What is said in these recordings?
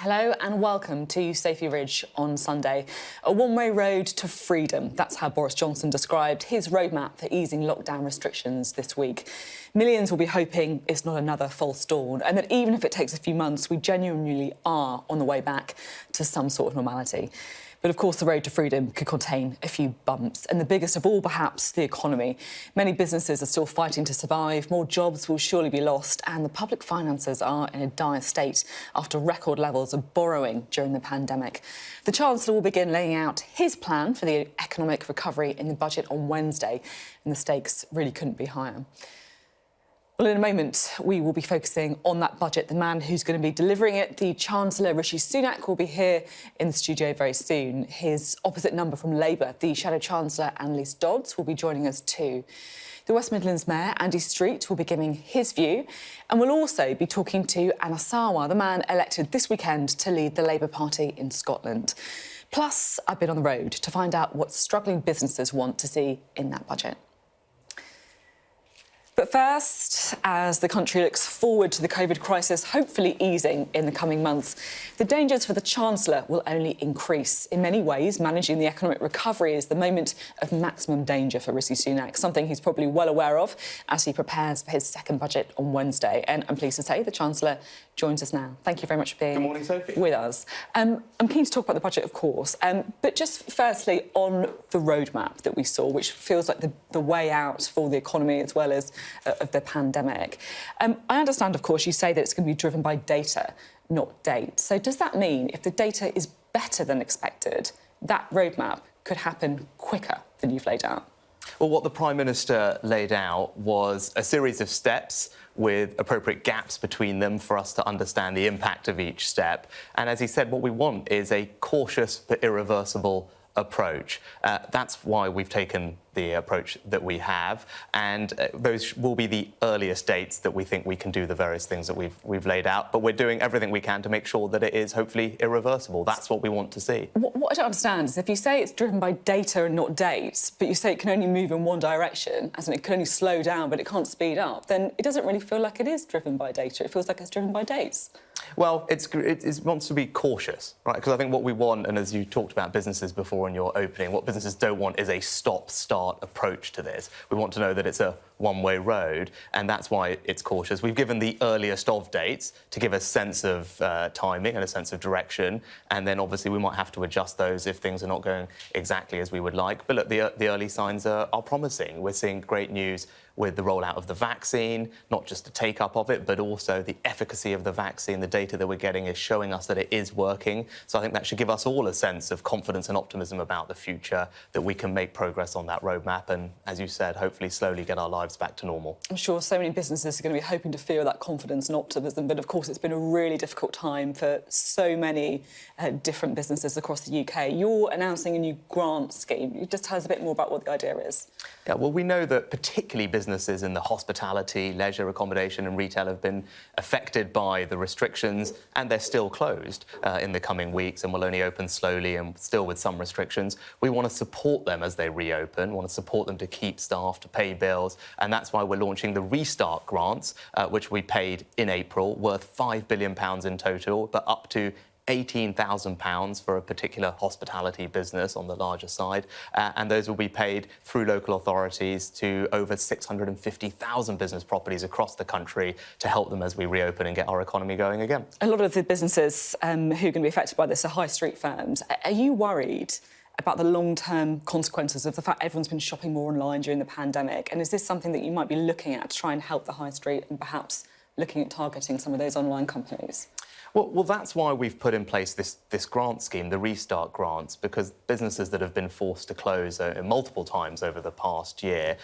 Hello and welcome to Sophy Ridge on Sunday. A one-way road to freedom. That's how Boris Johnson described his roadmap for easing lockdown restrictions this week. Millions will be hoping it's not another false dawn and that even if it takes a few months, we genuinely are on the way back to some sort of normality. But of course, the road to freedom could contain a few bumps, and the biggest of all, perhaps, the economy. Many businesses are still fighting to survive, more jobs will surely be lost, and the public finances are in a dire state after record levels of borrowing during the pandemic. The Chancellor will begin laying out his plan for the economic recovery in the budget on Wednesday, and the stakes really couldn't be higher. Well, in a moment, we will be focusing on that budget. The man who's going to be delivering it, the Chancellor Rishi Sunak, will be here in the studio very soon. His opposite number from Labour, the Shadow Chancellor Anneliese Dodds, will be joining us too. The West Midlands Mayor, Andy Street, will be giving his view. And we'll also be talking to Sarwar, the man elected this weekend to lead the Labour Party in Scotland. Plus, I've been on the road to find out what struggling businesses want to see in that budget. But first, as the country looks forward to the COVID crisis hopefully easing in the coming months, the dangers for the Chancellor will only increase. In many ways, managing the economic recovery is the moment of maximum danger for Rishi Sunak, something he's probably well aware of as he prepares for his second budget on Wednesday. And I'm pleased to say the Chancellor joins us now. Thank you very much for being Good morning, Sophie. With us. I'm keen to talk about the budget, of course, but just firstly on the roadmap that we saw, which feels like the way out for the economy as well as of the pandemic. I understand, of course, you say that it's going to be driven by data, not date. So does that mean if the data is better than expected, that roadmap could happen quicker than you've laid out? Well, what the Prime Minister laid out was a series of steps with appropriate gaps between them for us to understand the impact of each step. And as he said, what we want is a cautious but irreversible approach. That's why we've taken the approach that we have, and those will be the earliest dates that we think we can do the various things that we've laid out. But we're doing everything we can to make sure that it is hopefully irreversible. That's what we want to see. What I don't understand is if you say it's driven by data and not dates, but you say it can only move in one direction, as in it can only slow down but it can't speed up, then it doesn't really feel like it is driven by data. It feels like it's driven by dates. Well, it wants to be cautious, right? Because I think what we want, and as you talked about businesses before in your opening, what businesses don't want is a stop-start approach to this. We want to know that it's a one-way road, and that's why it's cautious. We've given the earliest of dates to give a sense of timing and a sense of direction, and then obviously we might have to adjust those if things are not going exactly as we would like. But look, the early signs are promising. We're seeing great news with the rollout of the vaccine, not just the take-up of it, but also the efficacy of the vaccine. The data that we're getting is showing us that it is working. So I think that should give us all a sense of confidence and optimism about the future, that we can make progress on that roadmap and, as you said, hopefully slowly get our lives back to normal. I'm sure so many businesses are going to be hoping to feel that confidence and optimism, but of course it's been a really difficult time for so many different businesses across the UK. You're announcing a new grant scheme. You just tell us a bit more about what the idea is. Yeah, well, we know that particularly businesses in the hospitality, leisure, accommodation and retail have been affected by the restrictions, and they're still closed in the coming weeks and will only open slowly and still with some restrictions. We want to support them as they reopen, want to support them to keep staff, to pay bills, and that's why we're launching the Restart grants, which we paid in April, worth £5 billion in total, but up to £18,000 for a particular hospitality business on the larger side, and those will be paid through local authorities to over 650,000 business properties across the country to help them as we reopen and get our economy going again. A lot of the businesses who are going to be affected by this are high street firms. Are you worried about the long-term consequences of the fact everyone's been shopping more online during the pandemic, and is this something that you might be looking at to try and help the high street and perhaps looking at targeting some of those online companies? Well, that's why we've put in place this grant scheme, the Restart grants, because businesses that have been forced to close multiple times over the past year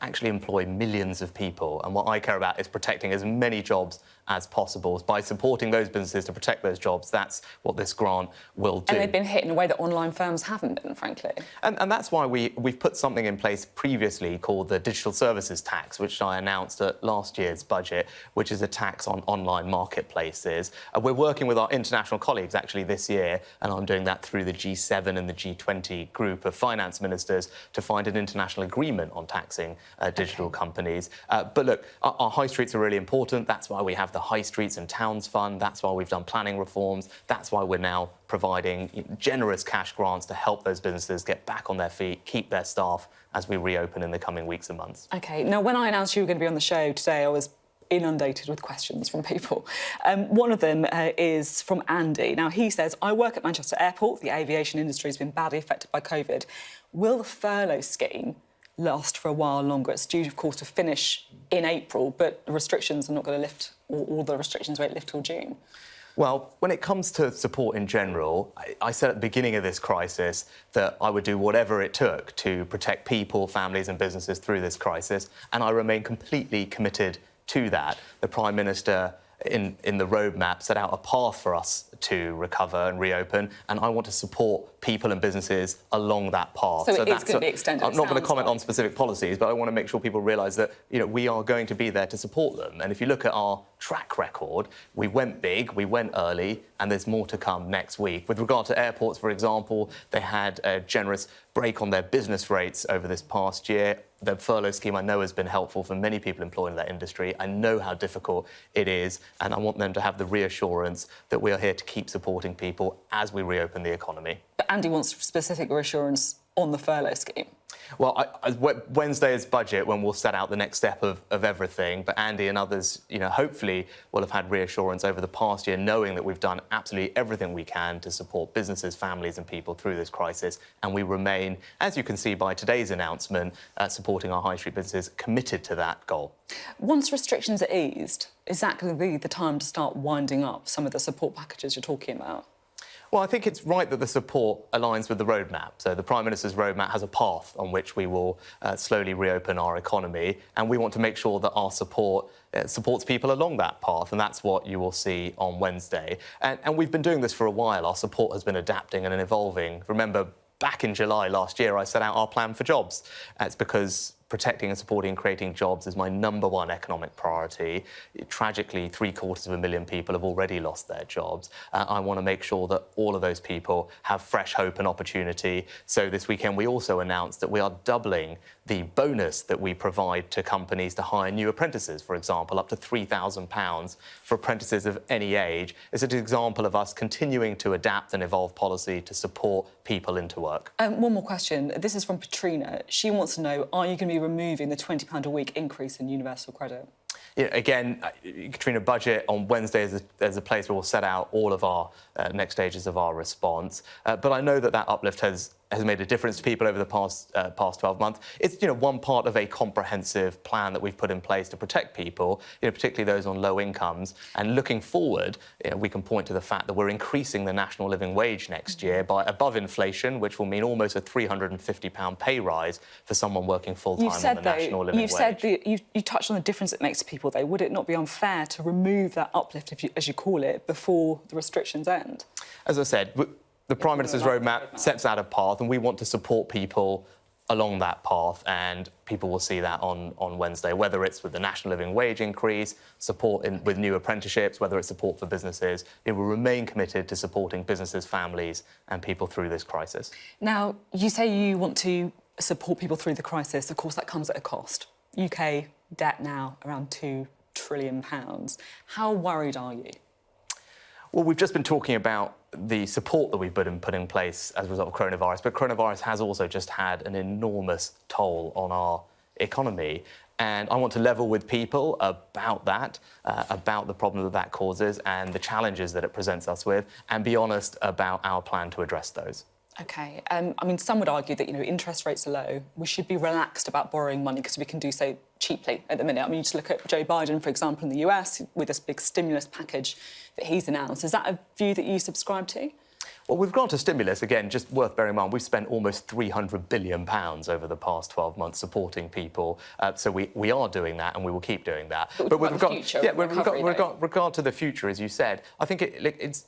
actually employ millions of people. And what I care about is protecting as many jobs as possible. By supporting those businesses to protect those jobs, that's what this grant will do. And they've been hit in a way that online firms haven't been, frankly. And that's why we've put something in place previously called the Digital Services Tax, which I announced at last year's budget, which is a tax on online marketplaces. We're we're working with our international colleagues actually this year, and I'm doing that through the G7 and the G20 group of finance ministers to find an international agreement on taxing digital companies. But look, our high streets are really important. That's why we have the High Streets and Towns Fund. That's why we've done planning reforms. That's why we're now providing generous cash grants to help those businesses get back on their feet, keep their staff as we reopen in the coming weeks and months. OK, now when I announced you were going to be on the show today, I was inundated with questions from people. One of them is from Andy. Now, he says, I work at Manchester Airport. The aviation industry has been badly affected by COVID. Will the furlough scheme last for a while longer? It's due, of course, to finish in April, but the restrictions are not going to lift, or all the restrictions won't lift till June. Well, when it comes to support in general, I said at the beginning of this crisis that I would do whatever it took to protect people, families and businesses through this crisis, and I remain completely committed to that. The Prime Minister in the roadmap set out a path for us to recover and reopen, and I want to support people and businesses along that path. So it is going to be extended. I'm not going to comment on specific policies, but I want to make sure people realise that we are going to be there to support them. And if you look at our track record, we went big, we went early, and there's more to come next week. With regard to airports, for example, they had a generous break on their business rates over this past year. The furlough scheme I know has been helpful for many people employed in that industry. I know how difficult it is, and I want them to have the reassurance that we are here to keep supporting people as we reopen the economy. But Andy wants specific reassurance on the furlough scheme. Well, Wednesday's budget, when we'll set out the next step of everything, but Andy and others, hopefully will have had reassurance over the past year, knowing that we've done absolutely everything we can to support businesses, families and people through this crisis. And we remain, as you can see by today's announcement, supporting our high street businesses, committed to that goal. Once restrictions are eased, is that going to be the time to start winding up some of the support packages you're talking about? Well, I think it's right that the support aligns with the roadmap. So the Prime Minister's roadmap has a path on which we will slowly reopen our economy, and we want to make sure that our support supports people along that path, and that's what you will see on Wednesday. And we've been doing this for a while. Our support has been adapting and evolving. Remember, back in July last year, I set out our plan for jobs. It's because protecting and supporting and creating jobs is my #1 economic priority. Tragically, 750,000 people have already lost their jobs. I want to make sure that all of those people have fresh hope and opportunity. So this weekend, we also announced that we are doubling the bonus that we provide to companies to hire new apprentices, for example, up to £3,000 for apprentices of any age. It's an example of us continuing to adapt and evolve policy to support people into work. One more question. This is from Patrina. She wants to know, are you going to be removing the £20 a week increase in universal credit? Again, Katrina, budget on Wednesday is a place where we'll set out all of our next stages of our response. But I know that uplift has made a difference to people over the past 12 months. It's one part of a comprehensive plan that we've put in place to protect people, particularly those on low incomes. And looking forward, we can point to the fact that we're increasing the national living wage next year by above inflation, which will mean almost a £350 pay rise for someone working full-time on the national living wage. You touched on the difference it makes to people, though. Would it not be unfair to remove that uplift, as you call it, before the restrictions end? As I said, the Prime Minister's roadmap sets out a path, and we want to support people along that path, and people will see that on Wednesday, whether it's with the national living wage increase, support with new apprenticeships, whether it's support for businesses. It will remain committed to supporting businesses, families and people through this crisis. Now, you say you want to support people through the crisis. Of course, that comes at a cost. UK debt now around £2 trillion. How worried are you? Well, we've just been talking about the support that we've put in place as a result of coronavirus, but coronavirus has also just had an enormous toll on our economy. And I want to level with people about that, about the problem that causes and the challenges that it presents us with, and be honest about our plan to address those. OK. I mean, some would argue that, interest rates are low. We should be relaxed about borrowing money because we can do so cheaply at the minute. I mean, you just look at Joe Biden, for example, in the US, with this big stimulus package that he's announced. Is that a view that you subscribe to? Well, with grant of stimulus, again, just worth bearing in mind, we've spent almost £300 billion over the past 12 months supporting people. So we are doing that, and we will keep doing that. But with regard to the future, as you said, I think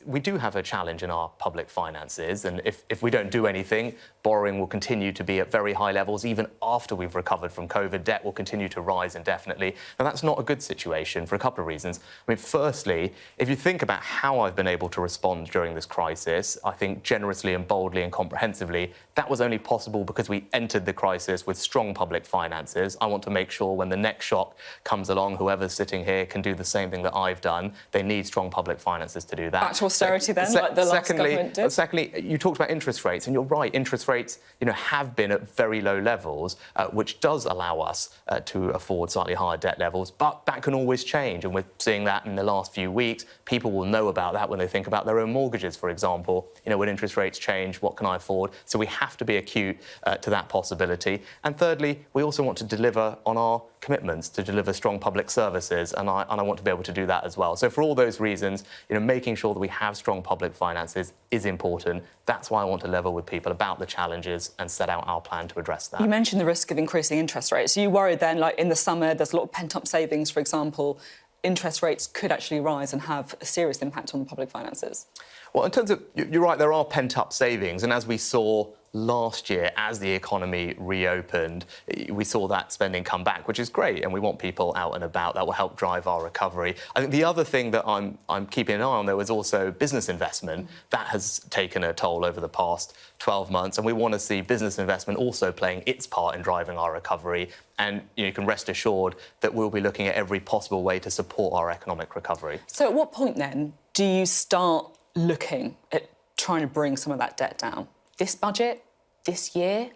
we do have a challenge in our public finances, and if we don't do anything, borrowing will continue to be at very high levels. Even after we've recovered from COVID, debt will continue to rise indefinitely. And that's not a good situation for a couple of reasons. I mean, firstly, if you think about how I've been able to respond during this crisis, I think generously and boldly and comprehensively, that was only possible because we entered the crisis with strong public finances. I want to make sure when the next shock comes along, whoever's sitting here can do the same thing that I've done. They need strong public finances to do that. Back to austerity then, like the last government did? Secondly, you talked about interest rates, and you're right, interest rates have been at very low levels, which does allow us to afford slightly higher debt levels, but that can always change, and we're seeing that in the last few weeks. People will know about that when they think about their own mortgages, for example. When interest rates change, what can I afford? So we have to be acute to that possibility. And thirdly, we also want to deliver on our commitments to deliver strong public services, and I want to be able to do that as well. So for all those reasons, making sure that we have strong public finances is important. That's why I want to level with people about the challenges and set out our plan to address that. You mentioned the risk of increasing interest rates. Are you worried then, like in the summer, there's a lot of pent-up savings, for example, interest rates could actually rise and have a serious impact on the public finances? Well, in terms of, you're right, there are pent-up savings. And as we saw last year, as the economy reopened, we saw that spending come back, which is great. And we want people out and about. That will help drive our recovery. I think the other thing that I'm keeping an eye on, though, is also business investment. That has taken a toll over the past 12 months. And we want to see business investment also playing its part in driving our recovery. And you can rest assured that we'll be looking at every possible way to support our economic recovery. So at what point, then, do you start looking at trying to bring some of that debt down? This budget? This year?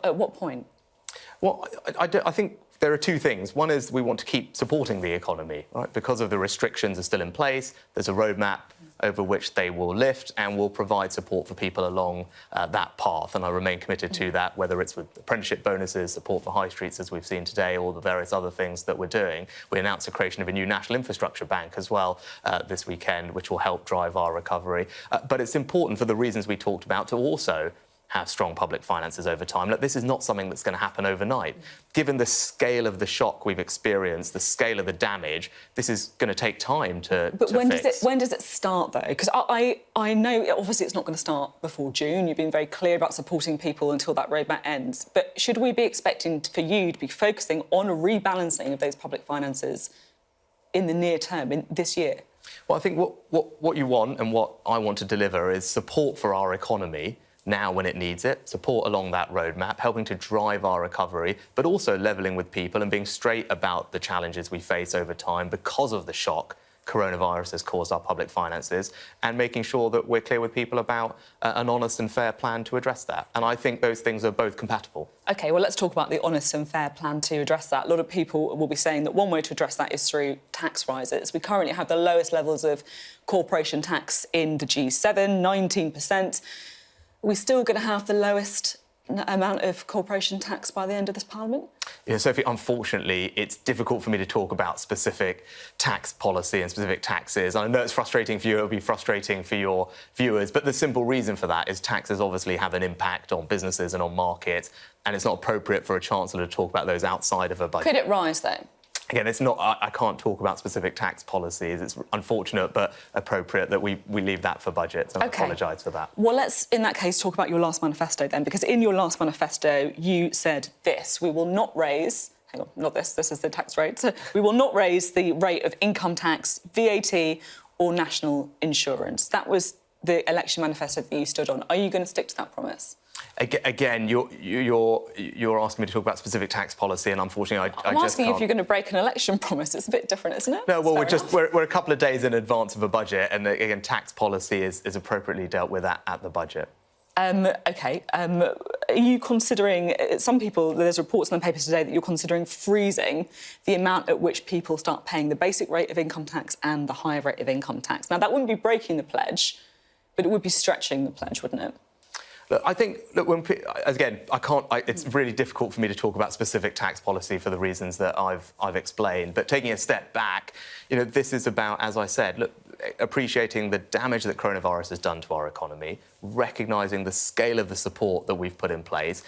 At what point? Well, I think there are two things. One is we want to keep supporting the economy, right? Because of the restrictions are still in place, there's a roadmap over which they will lift, and will provide support for people along that path. And I remain committed to that, whether it's with apprenticeship bonuses, support for high streets, as we've seen today, or the various other things that we're doing. We announced the creation of a new national infrastructure bank as well this weekend, which will help drive our recovery. But it's important, for the reasons we talked about, to also have strong public finances over time. Look, this is not something that's going to happen overnight. Given the scale of the shock we've experienced, the scale of the damage, this is going to take time to fix. When does it start, though? Because I know, obviously, it's not going to start before June. You've been very clear about supporting people until that roadmap ends. But should we be expecting for you to be focusing on a rebalancing of those public finances in the near term, in this year? Well, I think what you want, and what I want to deliver, is support for our economy now when it needs it, support along that roadmap, helping to drive our recovery, but also levelling with people and being straight about the challenges we face over time because of the shock coronavirus has caused our public finances, and making sure that we're clear with people about an honest and fair plan to address that. And I think those things are both compatible. OK, well, let's talk about the honest and fair plan to address that. A lot of people will be saying that one way to address that is through tax rises. We currently have the lowest levels of corporation tax in the G7, 19%. We're still going to have the lowest amount of corporation tax by the end of this Parliament? Yeah, Sophie, unfortunately, it's difficult for me to talk about specific tax policy and specific taxes. I know it's frustrating for you, it'll be frustrating for your viewers, but the simple reason for that is taxes obviously have an impact on businesses and on markets, and it's not appropriate for a Chancellor to talk about those outside of a budget. Could it rise, though? Again, it's not. I can't talk about specific tax policies. It's unfortunate but appropriate that we leave that for budgets, and I apologise for that. Well, let's, in that case, talk about your last manifesto then, because in your last manifesto, you said this: we will not raise... Hang on, not this. This is the tax rate. We will not raise the rate of income tax, VAT or national insurance. That was the election manifesto that you stood on. Are you going to stick to that promise? Again, you're asking me to talk about specific tax policy, and unfortunately, I'm asking you if you're going to break an election promise. It's a bit different, isn't it? No, well, we're a couple of days in advance of a budget, and again, tax policy is appropriately dealt with at the budget. OK. Are you considering... Some people, there's reports in the papers today that you're considering freezing the amount at which people start paying the basic rate of income tax and the higher rate of income tax. Now, that wouldn't be breaking the pledge, but it would be stretching the pledge, wouldn't it? Look, I think, again, it's really difficult for me to talk about specific tax policy for the reasons that I've explained. But taking a step back, this is about, as I said, look, appreciating the damage that coronavirus has done to our economy, recognising the scale of the support that we've put in place,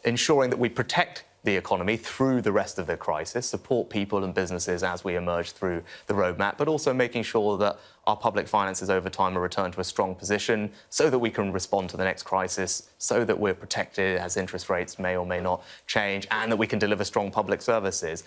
ensuring that we protect the economy through the rest of the crisis, support people and businesses as we emerge through the roadmap, but also making sure that our public finances over time are returned to a strong position so that we can respond to the next crisis, so that we're protected as interest rates may or may not change, and that we can deliver strong public services.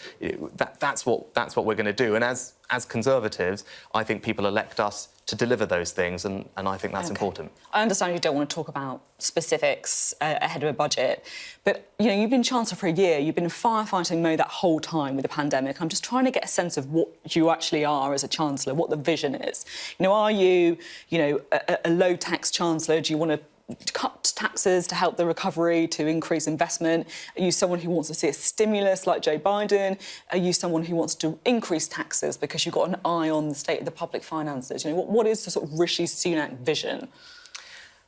That's what we're going to do. And as Conservatives, I think people elect us to deliver those things, and I think that's important. I understand you don't want to talk about specifics ahead of a budget, but you've been Chancellor for a year, you've been in firefighting mode that whole time with the pandemic. I'm just trying to get a sense of what you actually are as a Chancellor, what the vision is. Are you, a low-tax Chancellor? Do you want to cut taxes to help the recovery, to increase investment? Are you someone who wants to see a stimulus like Joe Biden? Are you someone who wants to increase taxes because you've got an eye on the state of the public finances? What is the sort of Rishi Sunak vision?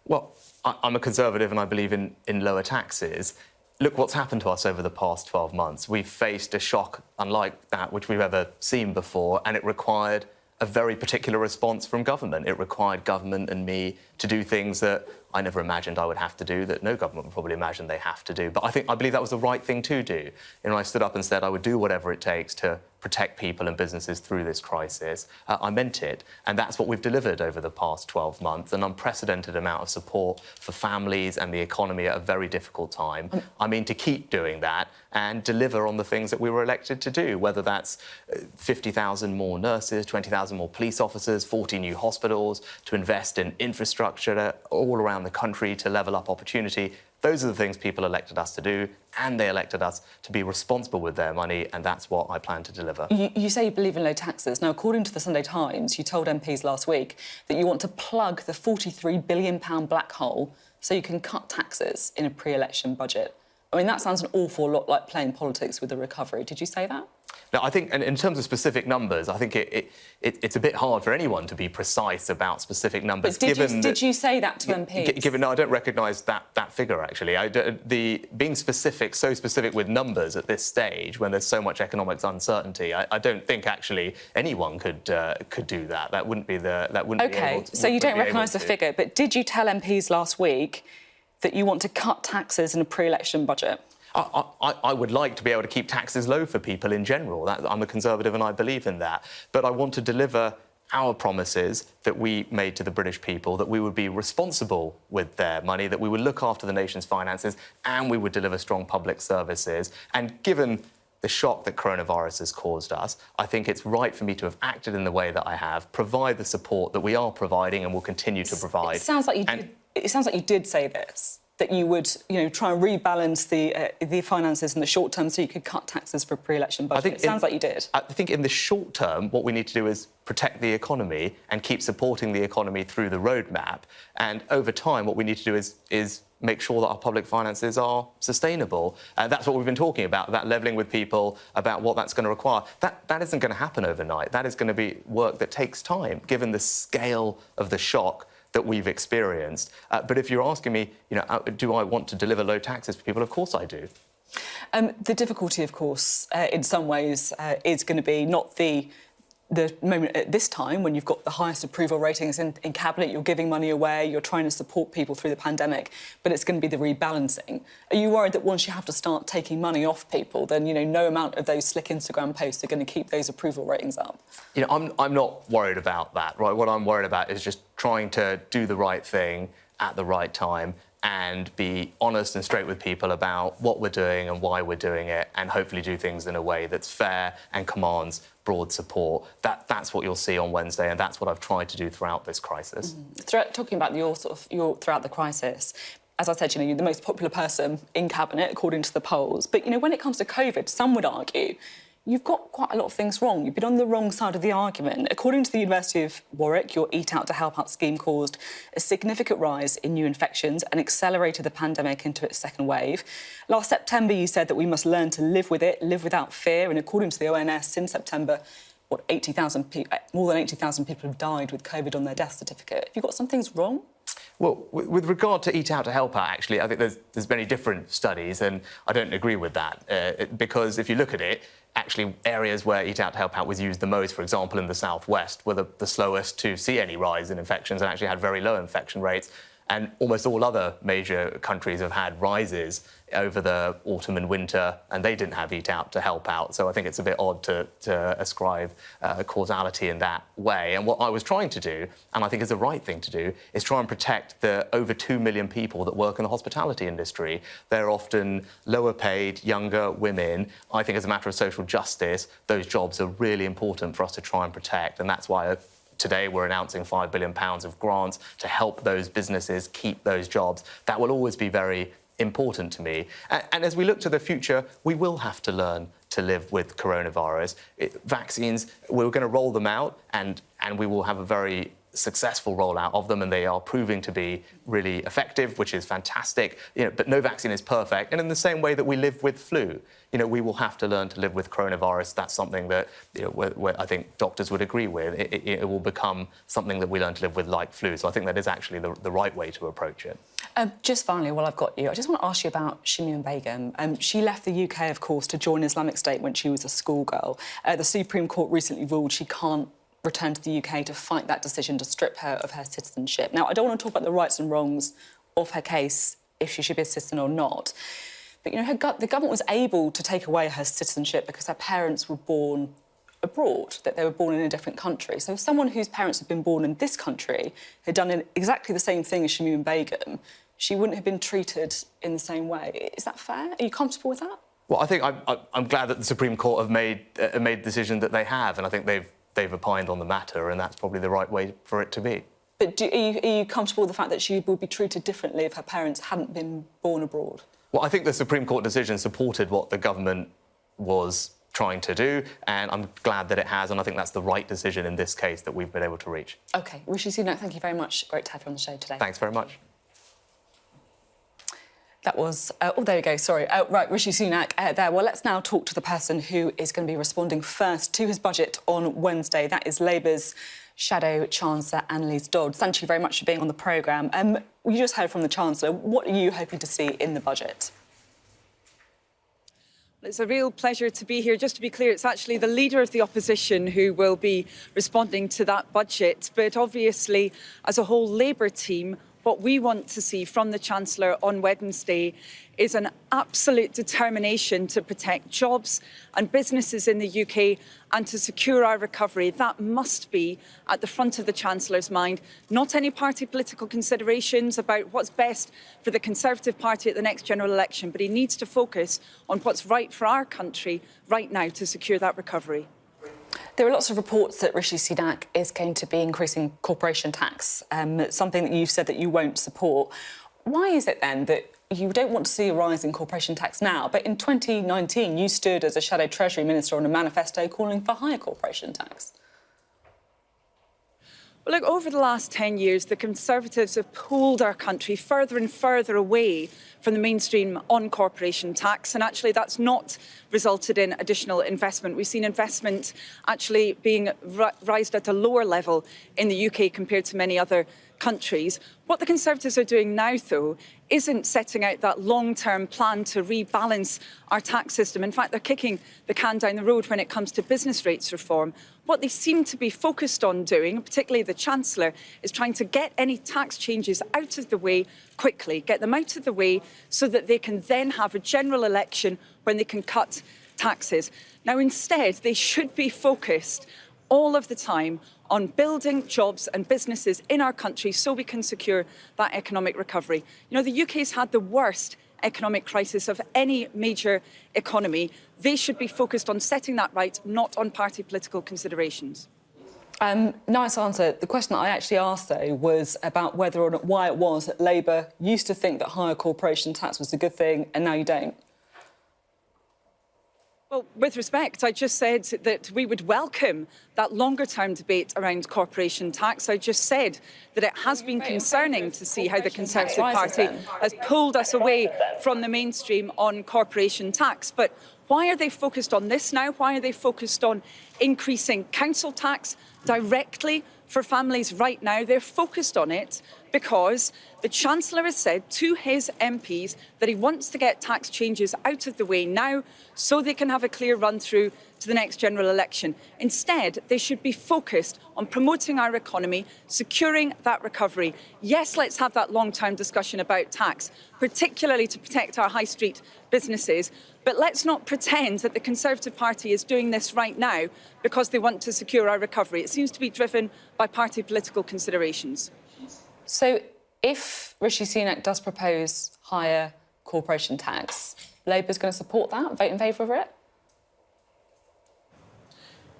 Well, I'm a Conservative and I believe in lower taxes. Look what's happened to us over the past 12 months. We've faced a shock unlike that which we've ever seen before, and it required a very particular response from government. It required government and me to do things that I never imagined I would have to do, that no government would probably imagine they have to do. But I believe that was the right thing to do. I stood up and said I would do whatever it takes to protect people and businesses through this crisis. I meant it. And that's what we've delivered over the past 12 months, an unprecedented amount of support for families and the economy at a very difficult time. I mean to keep doing that and deliver on the things that we were elected to do, whether that's 50,000 more nurses, 20,000 more police officers, 40 new hospitals, to invest in infrastructure all around the country to level up opportunity. Those are the things people elected us to do, and they elected us to be responsible with their money, and that's what I plan to deliver. You say you believe in low taxes. Now, according to the Sunday Times, you told MPs last week that you want to plug the £43 billion black hole so you can cut taxes in a pre-election budget. I mean, that sounds an awful lot like playing politics with the recovery. Did you say that? No, I think, and in terms of specific numbers, I think it's a bit hard for anyone to be precise about specific numbers. But did you say that to MPs? No, I don't recognise that figure, actually. Being specific, so specific with numbers at this stage, when there's so much economic uncertainty, I don't think, actually, anyone could do that. That wouldn't be the... OK, so you don't recognise the figure, but did you tell MPs last week that you want to cut taxes in a pre-election budget? I would like to be able to keep taxes low for people in general. I'm a Conservative and I believe in that. But I want to deliver our promises that we made to the British people, that we would be responsible with their money, that we would look after the nation's finances, and we would deliver strong public services. And given the shock that coronavirus has caused us, I think it's right for me to have acted in the way that I have, provide the support that we are providing and will continue to provide. It sounds like you did say this, that you would, try and rebalance the finances in the short term so you could cut taxes for a pre-election budget. It sounds like you did. I think in the short term, what we need to do is protect the economy and keep supporting the economy through the roadmap. And over time, what we need to do is make sure that our public finances are sustainable. And that's what we've been talking about levelling with people, about what that's going to require. That isn't going to happen overnight. That is going to be work that takes time, given the scale of the shock that we've experienced. But if you're asking me, do I want to deliver low taxes for people? Of course I do. The difficulty, of course, in some ways, is going to be not the moment at this time when you've got the highest approval ratings in Cabinet, you're giving money away, you're trying to support people through the pandemic, but it's going to be the rebalancing. Are you worried that once you have to start taking money off people, then, no amount of those slick Instagram posts are going to keep those approval ratings up? I'm not worried about that, right? What I'm worried about is just trying to do the right thing at the right time and be honest and straight with people about what we're doing and why we're doing it, and hopefully do things in a way that's fair and commands broad support. That's what you'll see on Wednesday, and that's what I've tried to do throughout this crisis. Talking about your throughout the crisis, as I said, you're the most popular person in Cabinet, according to the polls. But, when it comes to COVID, some would argue you've got quite a lot of things wrong. You've been on the wrong side of the argument. According to the University of Warwick, your Eat Out to Help Out scheme caused a significant rise in new infections and accelerated the pandemic into its second wave. Last September, you said that we must learn to live with it, live without fear. And according to the ONS, since September, more than 80,000 people have died with COVID on their death certificate. Have you got some things wrong? Well, with regard to Eat Out to Help Out, actually, I think there's many different studies, and I don't agree with that. Because if you look at it, actually areas where Eat Out to Help Out was used the most, for example, in the southwest, were the slowest to see any rise in infections and actually had very low infection rates. And almost all other major countries have had rises over the autumn and winter, and they didn't have Eat Out to Help Out. So I think it's a bit odd to ascribe causality in that way. And what I was trying to do, and I think is the right thing to do, is try and protect the over 2 million people that work in the hospitality industry. They're often lower paid, younger women. I think as a matter of social justice, those jobs are really important for us to try and protect. And that's why today we're announcing £5 billion of grants to help those businesses keep those jobs. That will always be very important to me. And as we look to the future, we will have to learn to live with coronavirus. Vaccines, we're going to roll them out, and we will have a very successful rollout of them, and they are proving to be really effective, which is fantastic. But no vaccine is perfect. And in the same way that we live with flu, we will have to learn to live with coronavirus. That's something that where I think doctors would agree with. It will become something that we learn to live with like flu. So I think that is actually the right way to approach it. Just finally, while I've got you, I just want to ask you about Shamim Begum. She left the UK, of course, to join Islamic State when she was a schoolgirl. The Supreme Court recently ruled she can't return to the UK to fight that decision to strip her of her citizenship. Now, I don't want to talk about the rights and wrongs of her case, if she should be a citizen or not. But, the government was able to take away her citizenship because her parents were born abroad, that they were born in a different country. So if someone whose parents had been born in this country had done exactly the same thing as Shamim Begum, she wouldn't have been treated in the same way. Is that fair? Are you comfortable with that? Well, I think I'm glad that the Supreme Court have made the decision that they have, and I think they've opined on the matter, and that's probably the right way for it to be. But are you comfortable with the fact that she would be treated differently if her parents hadn't been born abroad? Well, I think the Supreme Court decision supported what the government was trying to do, and I'm glad that it has, and I think that's the right decision in this case that we've been able to reach. OK. Rishi Sunak, thank you very much. Great to have you on the show today. Thanks very much. That was... there we go, sorry. Right, Rishi Sunak there. Well, let's now talk to the person who is going to be responding first to his budget on Wednesday. That is Labour's Shadow Chancellor Anneliese Dodds. Thank you very much for being on the programme. You just heard from the Chancellor. What are you hoping to see in the budget? It's a real pleasure to be here. Just to be clear, it's actually the Leader of the Opposition who will be responding to that budget. But obviously, as a whole Labour team, what we want to see from the Chancellor on Wednesday is an absolute determination to protect jobs and businesses in the UK and to secure our recovery. That must be at the front of the Chancellor's mind. Not any party political considerations about what's best for the Conservative Party at the next general election, but he needs to focus on what's right for our country right now to secure that recovery. There are lots of reports that Rishi Sunak is going to be increasing corporation tax, something that you've said that you won't support. Why is it then that you don't want to see a rise in corporation tax now, but in 2019 you stood as a shadow Treasury Minister on a manifesto calling for higher corporation tax? Well, look, over the last 10 years, the Conservatives have pulled our country further and further away from the mainstream on corporation tax, and actually that's not resulted in additional investment. We've seen investment actually being raised at a lower level in the UK compared to many other countries. What the Conservatives are doing now, though, isn't setting out that long-term plan to rebalance our tax system. In fact, they're kicking the can down the road when it comes to business rates reform. What they seem to be focused on doing, particularly the Chancellor, is trying to get any tax changes out of the way quickly, get them out of the way so that they can then have a general election when they can cut taxes. Now, instead, they should be focused all of the time on building jobs and businesses in our country so we can secure that economic recovery. The UK's had the worst economic crisis of any major economy. They should be focused on setting that right, not on party political considerations. Nice answer. The question that I actually asked, though, was about whether or not why it was that Labour used to think that higher corporation tax was a good thing and now you don't. Well, with respect, I just said that we would welcome that longer-term debate around corporation tax. I just said that it has been concerning to see how the Conservative Party has pulled us away from the mainstream on corporation tax. But why are they focused on this now? Why are they focused on increasing council tax directly for families right now? They're focused on it because the Chancellor has said to his MPs that he wants to get tax changes out of the way now so they can have a clear run-through to the next general election. Instead, they should be focused on promoting our economy, securing that recovery. Yes, let's have that long-term discussion about tax, particularly to protect our high street businesses. But let's not pretend that the Conservative Party is doing this right now because they want to secure our recovery. It seems to be driven by party political considerations. So if Rishi Sunak does propose higher corporation tax, Labour's going to support that, vote in favour of it?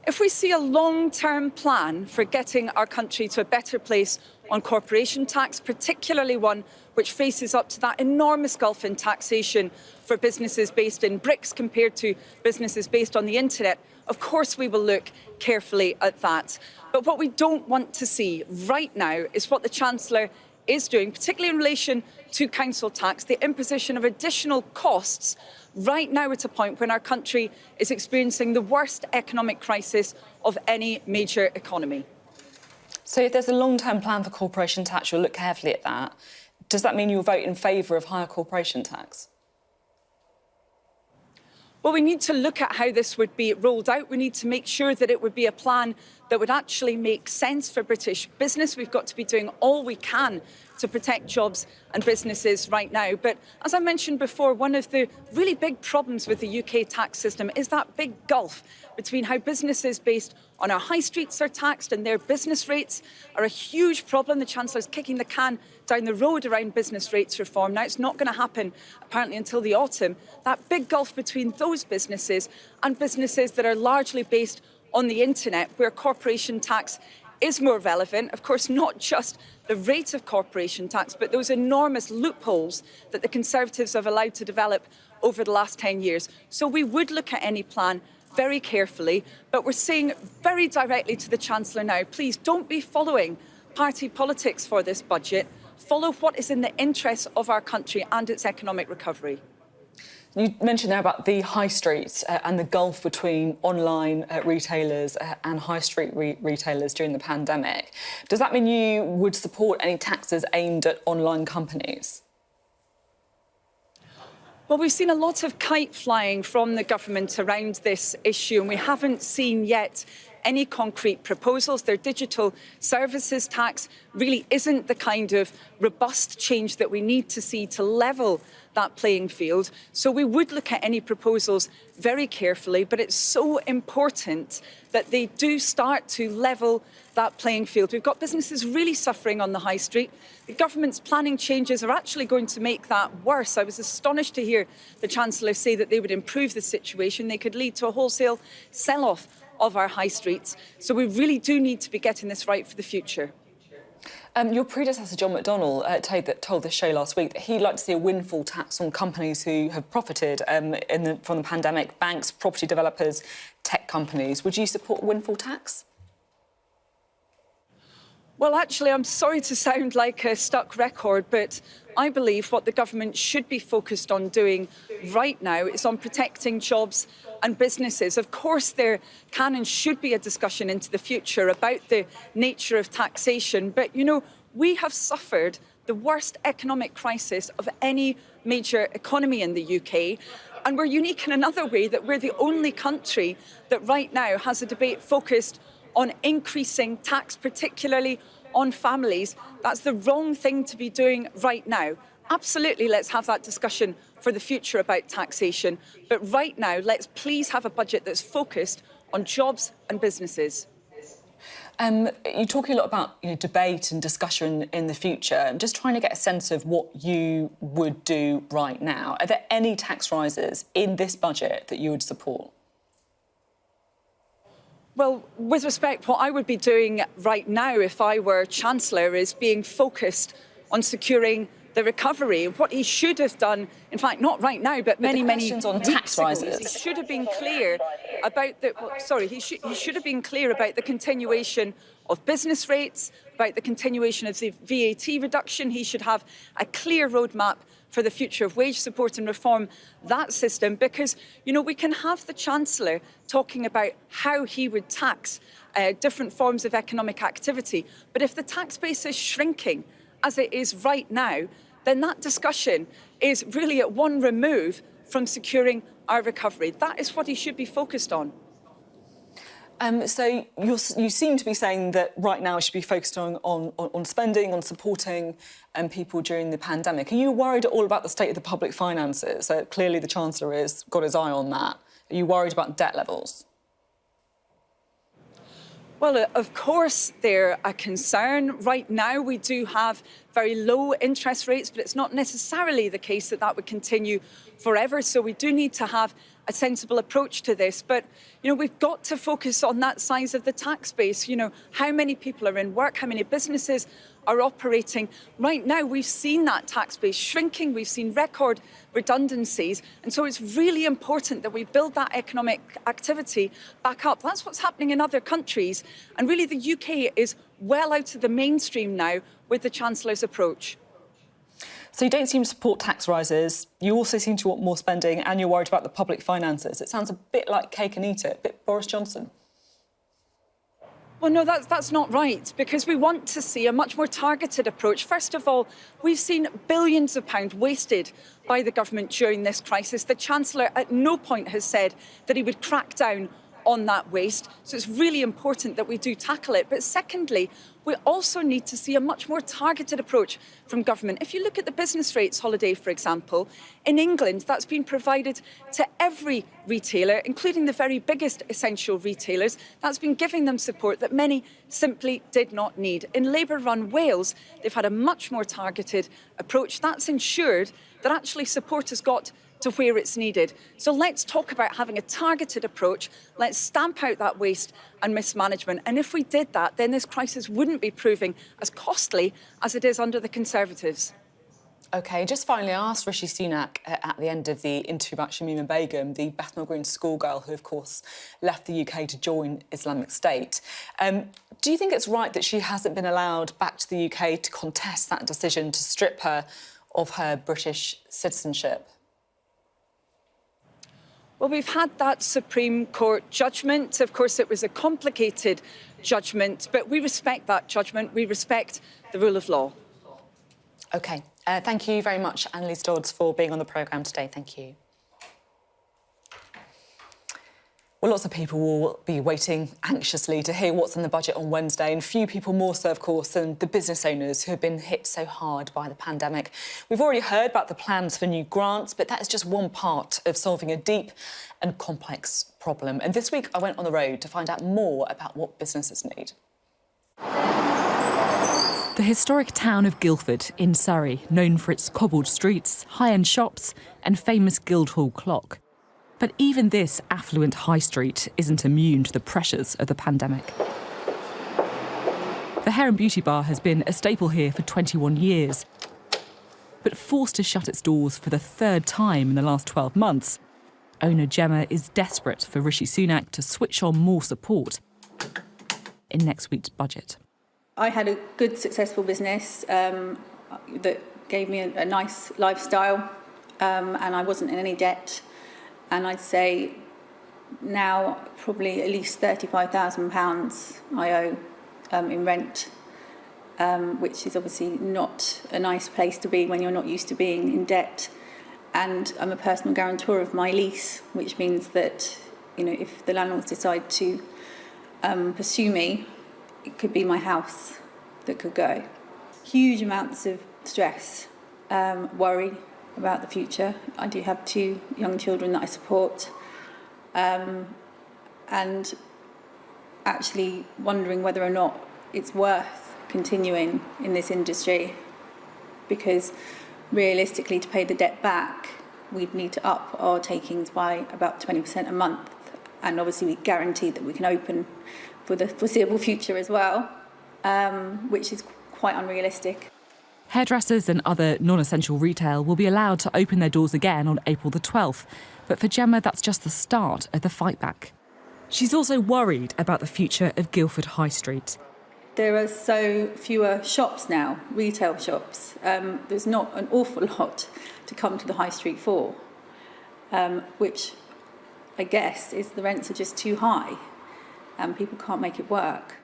If we see a long-term plan for getting our country to a better place on corporation tax, particularly one which faces up to that enormous gulf in taxation for businesses based in bricks compared to businesses based on the internet, of course we will look carefully at that. But what we don't want to see right now is what the Chancellor is doing, particularly in relation to council tax, the imposition of additional costs right now at a point when our country is experiencing the worst economic crisis of any major economy. So if there's a long-term plan for corporation tax, you'll look carefully at that. Does that mean you'll vote in favour of higher corporation tax? Well, we need to look at how this would be rolled out. We need to make sure that it would be a plan that would actually make sense for British business. We've got to be doing all we can to protect jobs and businesses right now. But as I mentioned before, one of the really big problems with the UK tax system is that big gulf between how businesses based on our high streets are taxed and their business rates are a huge problem. The Chancellor's kicking the can down the road around business rates reform. Now, it's not going to happen, apparently, until the autumn. That big gulf between those businesses and businesses that are largely based on the internet, where corporation tax is more relevant. Of course, not just the rate of corporation tax, but those enormous loopholes that the Conservatives have allowed to develop over the last 10 years. So we would look at any plan very carefully, but we're saying very directly to the Chancellor now, please don't be following party politics for this budget. Follow what is in the interests of our country and its economic recovery. You mentioned there about the high streets and the gulf between online retailers and high street retailers during the pandemic. Does that mean you would support any taxes aimed at online companies? Well, we've seen a lot of kite flying from the government around this issue, and we haven't seen yet any concrete proposals. Their digital services tax really isn't the kind of robust change that we need to see to level that playing field. So we would look at any proposals very carefully, but it's so important that they do start to level that playing field. We've got businesses really suffering on the high street. The government's planning changes are actually going to make that worse. I was astonished to hear the Chancellor say that they would improve the situation. They could lead to a wholesale sell-off of our high streets. So we really do need to be getting this right for the future. Your predecessor, John McDonnell, told this show last week that he'd like to see a windfall tax on companies who have profited from the pandemic, banks, property developers, tech companies. Would you support a windfall tax? Well, actually, I'm sorry to sound like a stuck record, but I believe what the government should be focused on doing right now is on protecting jobs and businesses. Of course, there can and should be a discussion into the future about the nature of taxation. But, you know, we have suffered the worst economic crisis of any major economy in the UK. And we're unique in another way that we're the only country that right now has a debate focused on increasing tax, particularly on families. That's the wrong thing to be doing right now. Absolutely, let's have that discussion for the future about taxation. But right now, let's please have a budget that's focused on jobs and businesses. You're talking a lot about debate and discussion in the future. I'm just trying to get a sense of what you would do right now. Are there any tax rises in this budget that you would support? Well, with respect, what I would be doing right now if I were Chancellor is being focused on securing the recovery. What he should have done, in fact, not right now, but many on tax rises. He should have been clear about the. He should have been clear about the continuation of business rates, about the continuation of the VAT reduction. He should have a clear roadmap for the future of wage support and reform that system, because, we can have the Chancellor talking about how he would tax different forms of economic activity. But if the tax base is shrinking as it is right now, then that discussion is really at one remove from securing our recovery. That is what he should be focused on. So you seem to be saying that right now it should be focused on spending, on supporting people during the pandemic. Are you worried at all about the state of the public finances? Clearly the Chancellor has got his eye on that. Are you worried about debt levels? Well, of course, they're a concern. Right now, we do have very low interest rates, but it's not necessarily the case that that would continue forever. So we do need to have a sensible approach to this. But, we've got to focus on that size of the tax base. How many people are in work, how many businesses are operating. Right now, we've seen that tax base shrinking. We've seen record redundancies. And so it's really important that we build that economic activity back up. That's what's happening in other countries. And really, the UK is well out of the mainstream now with the Chancellor's approach. So you don't seem to support tax rises. You also seem to want more spending and you're worried about the public finances. It sounds a bit like cake and eat it, a bit Boris Johnson. Well, no, that's not right, because we want to see a much more targeted approach. First of all, we've seen billions of pounds wasted by the government during this crisis. The Chancellor at no point has said that he would crack down on that waste. So it's really important that we do tackle it. But secondly, we also need to see a much more targeted approach from government. If you look at the business rates holiday, for example, in England, that's been provided to every retailer, including the very biggest essential retailers. That's been giving them support that many simply did not need. In Labour-run Wales, they've had a much more targeted approach. That's ensured that actually support has got to where it's needed. So let's talk about having a targeted approach. Let's stamp out that waste and mismanagement. And if we did that, then this crisis wouldn't be proving as costly as it is under the Conservatives. OK, just finally, I asked Rishi Sunak at the end of the interview about Shamima Begum, the Bethnal Green schoolgirl who, of course, left the UK to join Islamic State. Do you think it's right that she hasn't been allowed back to the UK to contest that decision to strip her of her British citizenship? Well, we've had that Supreme Court judgment. Of course, it was a complicated judgment, but we respect that judgment. We respect the rule of law. OK. Thank you very much, Anneliese Dodds, for being on the programme today. Thank you. Well, lots of people will be waiting anxiously to hear what's in the budget on Wednesday, and few people more so, of course, than the business owners who have been hit so hard by the pandemic. We've already heard about the plans for new grants, but that is just one part of solving a deep and complex problem. And this week I went on the road to find out more about what businesses need. The historic town of Guildford in Surrey, known for its cobbled streets, high-end shops and famous Guildhall clock. But even this affluent high street isn't immune to the pressures of the pandemic. The Hair and Beauty Bar has been a staple here for 21 years. But forced to shut its doors for the third time in the last 12 months, owner Gemma is desperate for Rishi Sunak to switch on more support in next week's budget. I had a good, successful business that gave me a nice lifestyle, and I wasn't in any debt. And I'd say now probably at least £35,000 I owe in rent, which is obviously not a nice place to be when you're not used to being in debt. And I'm a personal guarantor of my lease, which means that, if the landlords decide to pursue me, it could be my house that could go. Huge amounts of stress, worry about the future. I do have 2 young children that I support, and actually wondering whether or not it's worth continuing in this industry, because realistically, to pay the debt back, we'd need to up our takings by about 20% a month, and obviously we guarantee that we can open for the foreseeable future as well, which is quite unrealistic. Hairdressers and other non-essential retail will be allowed to open their doors again on April the 12th. But for Gemma, that's just the start of the fight back. She's also worried about the future of Guildford High Street. There are so fewer shops now, retail shops. There's not an awful lot to come to the high street for, which I guess is the rents are just too high and people can't make it work.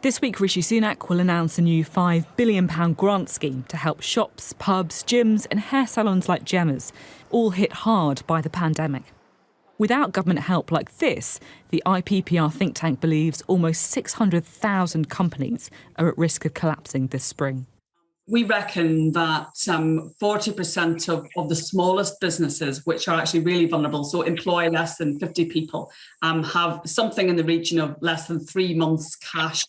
This week, Rishi Sunak will announce a new £5 billion grant scheme to help shops, pubs, gyms and hair salons like Gemma's, all hit hard by the pandemic. Without government help like this, the IPPR think tank believes almost 600,000 companies are at risk of collapsing this spring. We reckon that 40% of the smallest businesses, which are actually really vulnerable, so employ less than 50 people, have something in the region of less than 3 months cash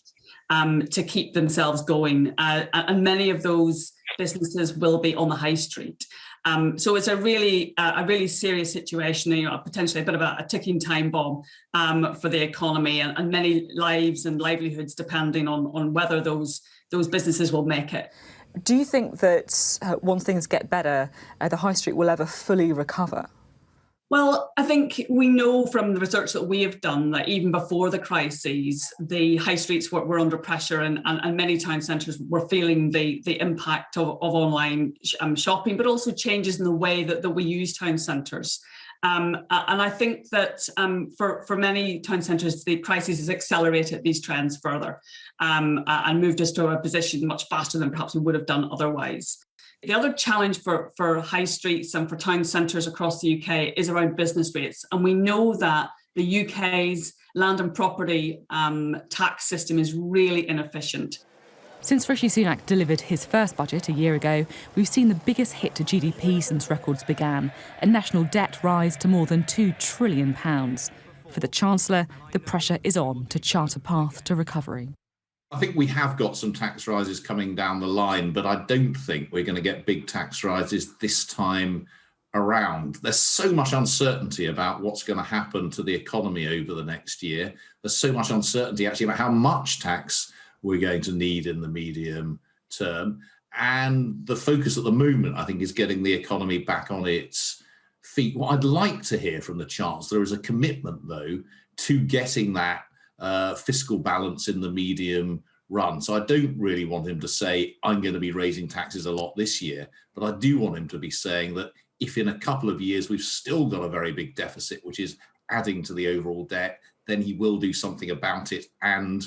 to keep themselves going. And many of those businesses will be on the high street. So it's a really serious situation, potentially a bit of a ticking time bomb for the economy, and many lives and livelihoods depending on whether those businesses will make it. Do you think that once things get better, the high street will ever fully recover? Well, I think we know from the research that we have done that even before the crises, the high streets were under pressure, and many town centres were feeling the impact of online shopping, but also changes in the way that we use town centres. And I think that for many town centres, the crisis has accelerated these trends further and moved us to a position much faster than perhaps we would have done otherwise. The other challenge for high streets and for town centres across the UK is around business rates. And we know that the UK's land and property tax system is really inefficient. Since Rishi Sunak delivered his first budget a year ago, we've seen the biggest hit to GDP since records began, and national debt rise to more than £2 trillion. For the Chancellor, the pressure is on to chart a path to recovery. I think we have got some tax rises coming down the line, but I don't think we're going to get big tax rises this time around. There's so much uncertainty about what's going to happen to the economy over the next year. There's so much uncertainty actually about how much tax we're going to need in the medium term. And the focus at the moment, I think, is getting the economy back on its feet. What I'd like to hear from the Chancellor is a commitment, though, to getting that fiscal balance in the medium run. So I don't really want him to say, I'm going to be raising taxes a lot this year, but I do want him to be saying that if in a couple of years we've still got a very big deficit, which is adding to the overall debt, then he will do something about it and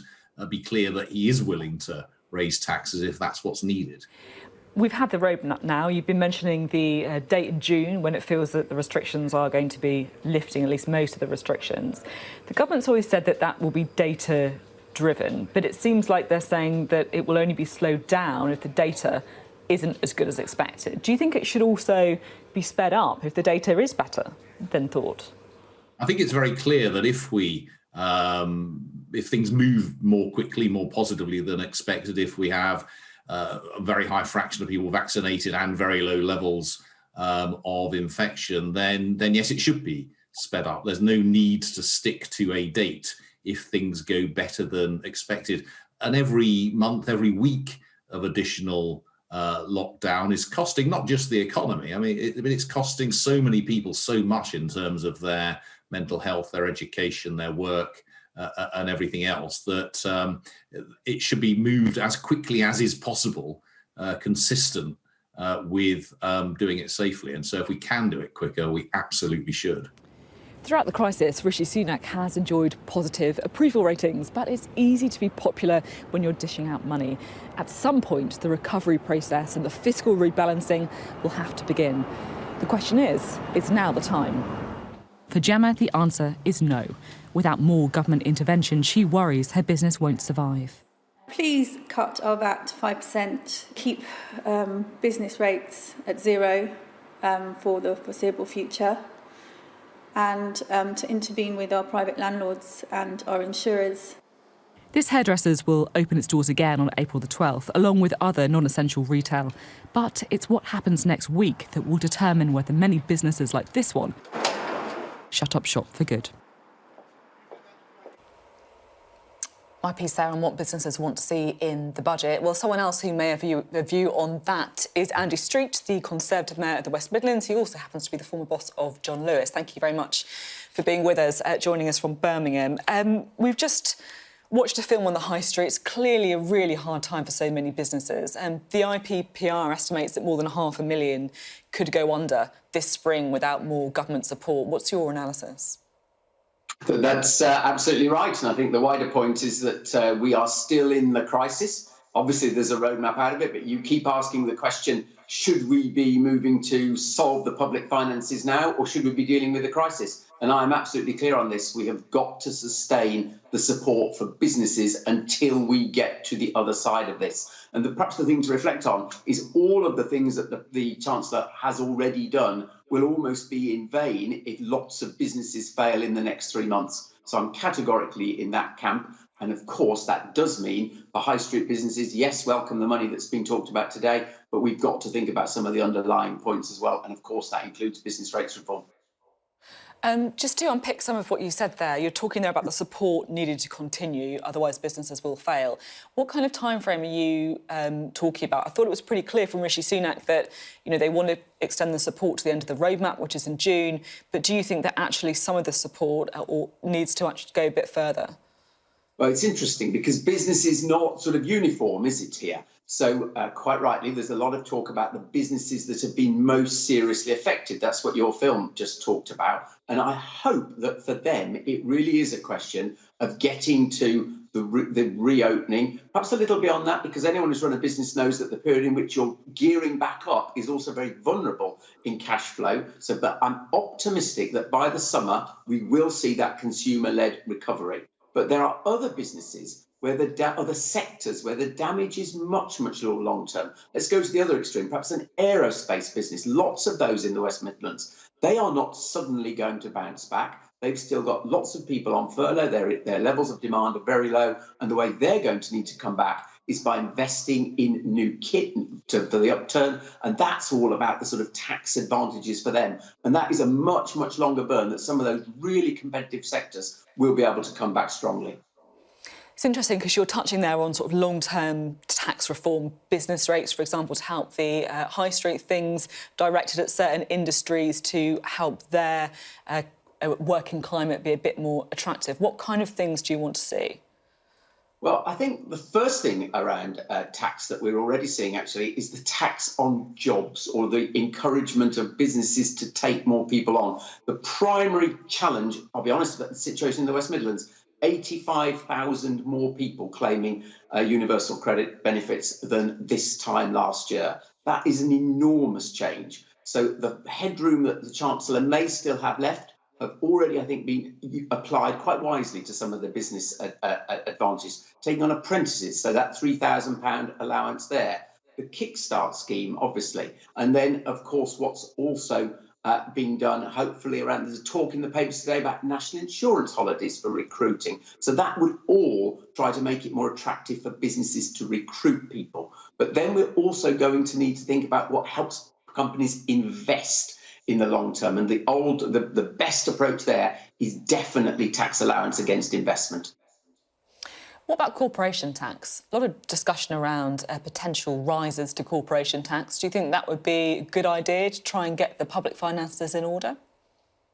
be clear that he is willing to raise taxes if that's what's needed. We've had the roadmap now. You've been mentioning the date in June when it feels that the restrictions are going to be lifting, at least most of the restrictions. The government's always said that that will be data-driven, but it seems like they're saying that it will only be slowed down if the data isn't as good as expected. Do you think it should also be sped up if the data is better than thought? I think it's very clear that if things move more quickly, more positively than expected, if we have a very high fraction of people vaccinated and very low levels of infection, then yes, it should be sped up. There's no need to stick to a date if things go better than expected. And every month, every week of additional lockdown is costing not just the economy. I mean, it's costing so many people so much in terms of their mental health, their education, their work, and everything else, that it should be moved as quickly as is possible, consistent with doing it safely. And so if we can do it quicker, we absolutely should. Throughout the crisis, Rishi Sunak has enjoyed positive approval ratings, but it's easy to be popular when you're dishing out money. At some point, the recovery process and the fiscal rebalancing will have to begin. The question is now the time? For Gemma, the answer is no. Without more government intervention, she worries her business won't survive. Please cut our VAT to 5%, keep business rates at zero for the foreseeable future, and to intervene with our private landlords and our insurers. This hairdressers will open its doors again on April the 12th, along with other non-essential retail. But it's what happens next week that will determine whether many businesses like this one shut up shop for good. My piece there on what businesses want to see in the budget. Well, someone else who may have a view on that is Andy Street, the Conservative Mayor of the West Midlands. He also happens to be the former boss of John Lewis. Thank you very much for being with us, joining us from Birmingham. We've just watched a film on the high street. It's clearly a really hard time for so many businesses. The IPPR estimates that more than 500,000 could go under this spring without more government support. What's your analysis? That's absolutely right. And I think the wider point is that we are still in the crisis. Obviously, there's a roadmap out of it, but you keep asking the question, should we be moving to solve the public finances now, or should we be dealing with the crisis? And I'm absolutely clear on this. We have got to sustain the support for businesses until we get to the other side of this. And perhaps the thing to reflect on is all of the things that the Chancellor has already done will almost be in vain if lots of businesses fail in the next 3 months. So I'm categorically in that camp. And of course, that does mean for high street businesses, yes, welcome the money that's been talked about today, but we've got to think about some of the underlying points as well. And of course, that includes business rates reform. Just to unpick some of what you said there, you're talking there about the support needed to continue, otherwise businesses will fail. What kind of timeframe are you talking about? I thought it was pretty clear from Rishi Sunak that, you know, they want to extend the support to the end of the roadmap, which is in June. But do you think that actually some of the support needs to actually go a bit further? Well, it's interesting because business is not sort of uniform, is it here? So quite rightly, there's a lot of talk about the businesses that have been most seriously affected. That's what your film just talked about. And I hope that for them, it really is a question of getting to the reopening, perhaps a little beyond that, because anyone who's run a business knows that the period in which you're gearing back up is also very vulnerable in cash flow. But I'm optimistic that by the summer, we will see that consumer-led recovery. But there are other businesses where other sectors where the damage is much, much more long-term. Let's go to the other extreme, perhaps an aerospace business. Lots of those in the West Midlands. They are not suddenly going to bounce back. They've still got lots of people on furlough. Their levels of demand are very low. And the way they're going to need to come back is by investing in new kit for the upturn. And that's all about the sort of tax advantages for them. And that is a much, much longer burn that some of those really competitive sectors will be able to come back strongly. It's interesting because you're touching there on sort of long-term tax reform, business rates, for example, to help the high street, things directed at certain industries to help their working climate be a bit more attractive. What kind of things do you want to see? Well, I think the first thing around tax that we're already seeing, actually, is the tax on jobs or the encouragement of businesses to take more people on. The primary challenge, I'll be honest about the situation in the West Midlands, 85,000 more people claiming universal credit benefits than this time last year. That is an enormous change. So the headroom that the Chancellor may still have left have already, I think, been applied quite wisely to some of the business advantages, taking on apprentices, so that £3,000 allowance there. The Kickstart scheme, obviously. And then, of course, what's also being done, hopefully, around, there's a talk in the papers today about national insurance holidays for recruiting. So that would all try to make it more attractive for businesses to recruit people. But then we're also going to need to think about what helps companies invest in the long term. And the best approach there is definitely tax allowance against investment. What about corporation tax? A lot of discussion around potential rises to corporation tax. Do you think that would be a good idea to try and get the public finances in order?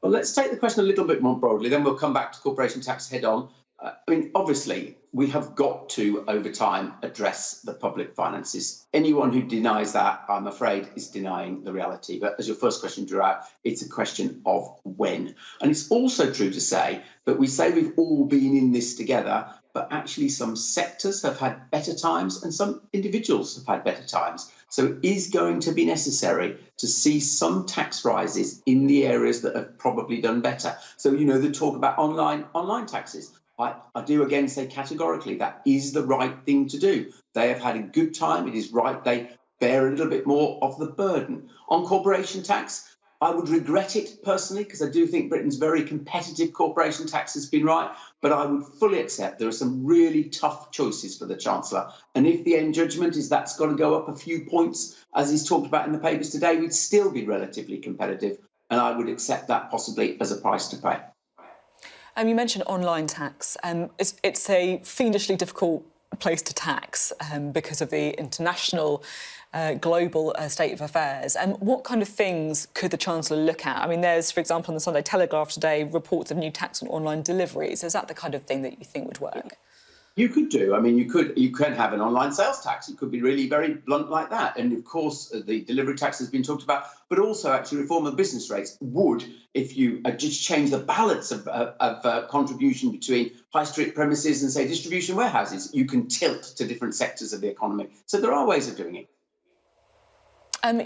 Well, let's take the question a little bit more broadly, then we'll come back to corporation tax head on. I mean, obviously, we have got to, over time, address the public finances. Anyone who denies that, I'm afraid, is denying the reality. But as your first question drew out, it's a question of when. And it's also true to say that we say we've all been in this together, but actually some sectors have had better times and some individuals have had better times. So it is going to be necessary to see some tax rises in the areas that have probably done better. So, you know, the talk about online taxes. I do again say categorically that is the right thing to do. They have had a good time. It is right. They bear a little bit more of the burden. On corporation tax, I would regret it personally because I do think Britain's very competitive corporation tax has been right. But I would fully accept there are some really tough choices for the Chancellor. And if the end judgment is that's got to go up a few points, as he's talked about in the papers today, we'd still be relatively competitive. And I would accept that possibly as a price to pay. You mentioned online tax. It's a fiendishly difficult place to tax because of the international, global state of affairs. What kind of things could the Chancellor look at? I mean, there's, for example, in the Sunday Telegraph today, reports of new tax on online deliveries. Is that the kind of thing that you think would work? You could do. I mean, you can have an online sales tax. It could be really very blunt like that. And of course, the delivery tax has been talked about, but also actually reform of business rates would, if you just change the balance of contribution between high street premises and, say, distribution warehouses, you can tilt to different sectors of the economy. So there are ways of doing it.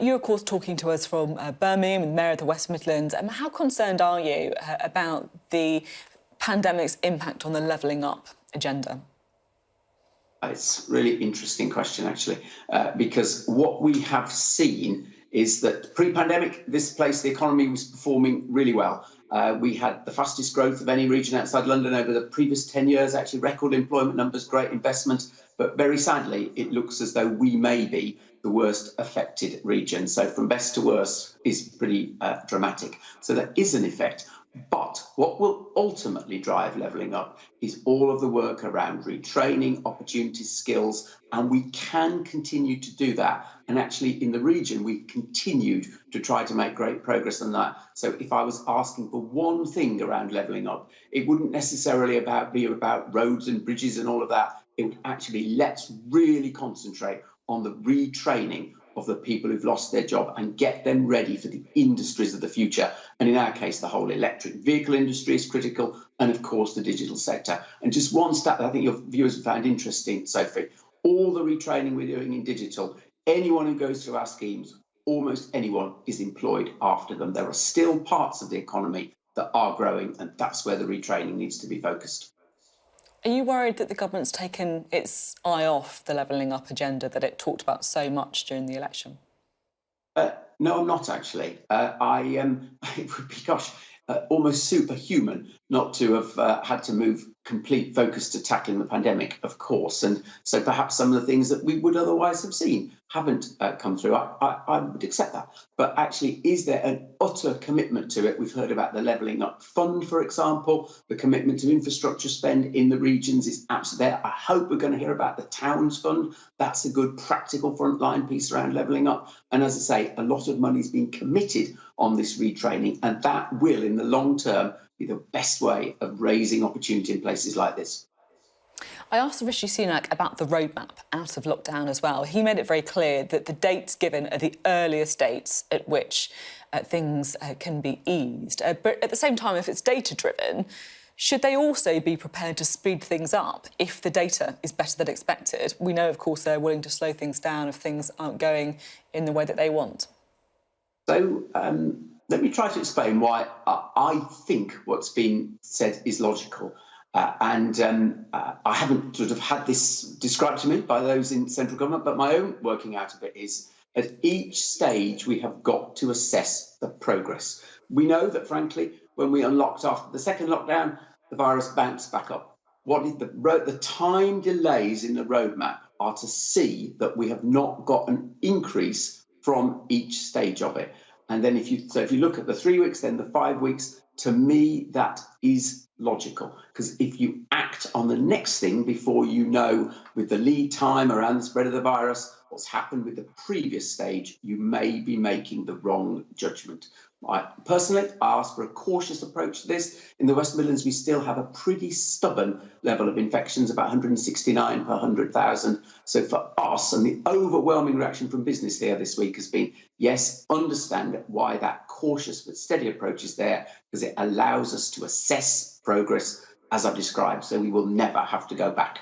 You're, of course, talking to us from Birmingham and Mayor of the West Midlands. How concerned are you about the pandemic's impact on the levelling up agenda? It's a really interesting question, actually, because what we have seen is that pre-pandemic, the economy was performing really well. We had the fastest growth of any region outside London over the previous 10 years, actually record employment numbers, great investment. But very sadly, it looks as though we may be the worst affected region. So from best to worst is pretty dramatic. So there is an effect. But what will ultimately drive levelling up is all of the work around retraining, opportunities, skills, and we can continue to do that. And actually, in the region, we've continued to try to make great progress on that. So if I was asking for one thing around levelling up, it wouldn't necessarily be about roads and bridges and all of that. It would actually, let's really concentrate on the retraining of the people who've lost their job and get them ready for the industries of the future. And in our case, the whole electric vehicle industry is critical, and of course, the digital sector. And just one stat that I think your viewers have found interesting, Sophie, all the retraining we're doing in digital, anyone who goes through our schemes, almost anyone is employed after them. There are still parts of the economy that are growing, and that's where the retraining needs to be focused. Are you worried that the government's taken its eye off the levelling up agenda that it talked about so much during the election? No, I'm not actually. It would be, almost superhuman not to have had to move complete focus to tackling the pandemic, of course. And so perhaps some of the things that we would otherwise have seen haven't come through. I would accept that. But actually, is there an utter commitment to it? We've heard about the Levelling Up Fund, for example. The commitment to infrastructure spend in the regions is absolutely there. I hope we're going to hear about the Towns Fund. That's a good practical frontline piece around levelling up. And as I say, a lot of money's been committed on this retraining, and that will, in the long term, be the best way of raising opportunity in places like this. I asked Rishi Sunak about the roadmap out of lockdown as well. He made it very clear that the dates given are the earliest dates at which things can be eased. But at the same time, if it's data-driven, should they also be prepared to speed things up if the data is better than expected? We know, of course, they're willing to slow things down if things aren't going in the way that they want. So let me try to explain why I think what's been said is logical. I haven't sort of had this described to me by those in central government, but my own working out of it is at each stage we have got to assess the progress. We know that, frankly, when we unlocked after the second lockdown, the virus bounced back up. What is the time delays in the roadmap are to see that we have not got an increase from each stage of it. And then if you look at the 3 weeks, then the 5 weeks, to me, that is logical. Because if you act on the next thing before you know, with the lead time around the spread of the virus, what's happened with the previous stage, you may be making the wrong judgment. Personally, I ask for a cautious approach to this. In the West Midlands, we still have a pretty stubborn level of infections, about 169 per 100,000. So for us, and the overwhelming reaction from business here this week has been, yes, understand why that cautious but steady approach is there, because it allows us to assess progress as I've described, so we will never have to go back.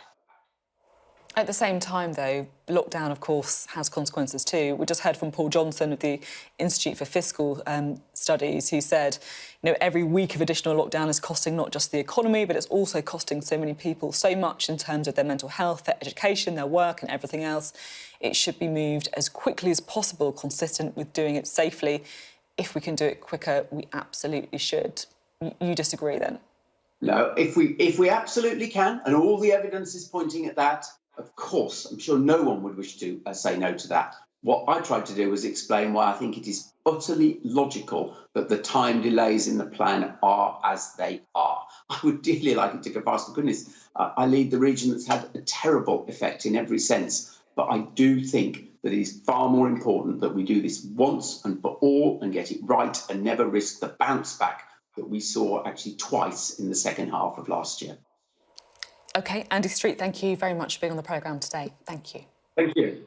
At the same time, though, lockdown, of course, has consequences too. We just heard from Paul Johnson of the Institute for Fiscal Studies, who said, every week of additional lockdown is costing not just the economy, but it's also costing so many people so much in terms of their mental health, their education, their work and everything else. It should be moved as quickly as possible, consistent with doing it safely. If we can do it quicker, we absolutely should. You disagree, then? No, if we absolutely can, and all the evidence is pointing at that, of course, I'm sure no one would wish to say no to that. What I tried to do was explain why I think it is utterly logical that the time delays in the plan are as they are. I would dearly like it to go faster. Goodness, I lead the region that's had a terrible effect in every sense. But I do think that it is far more important that we do this once and for all and get it right and never risk the bounce back that we saw actually twice in the second half of last year. OK, Andy Street, thank you very much for being on the programme today. Thank you. Thank you.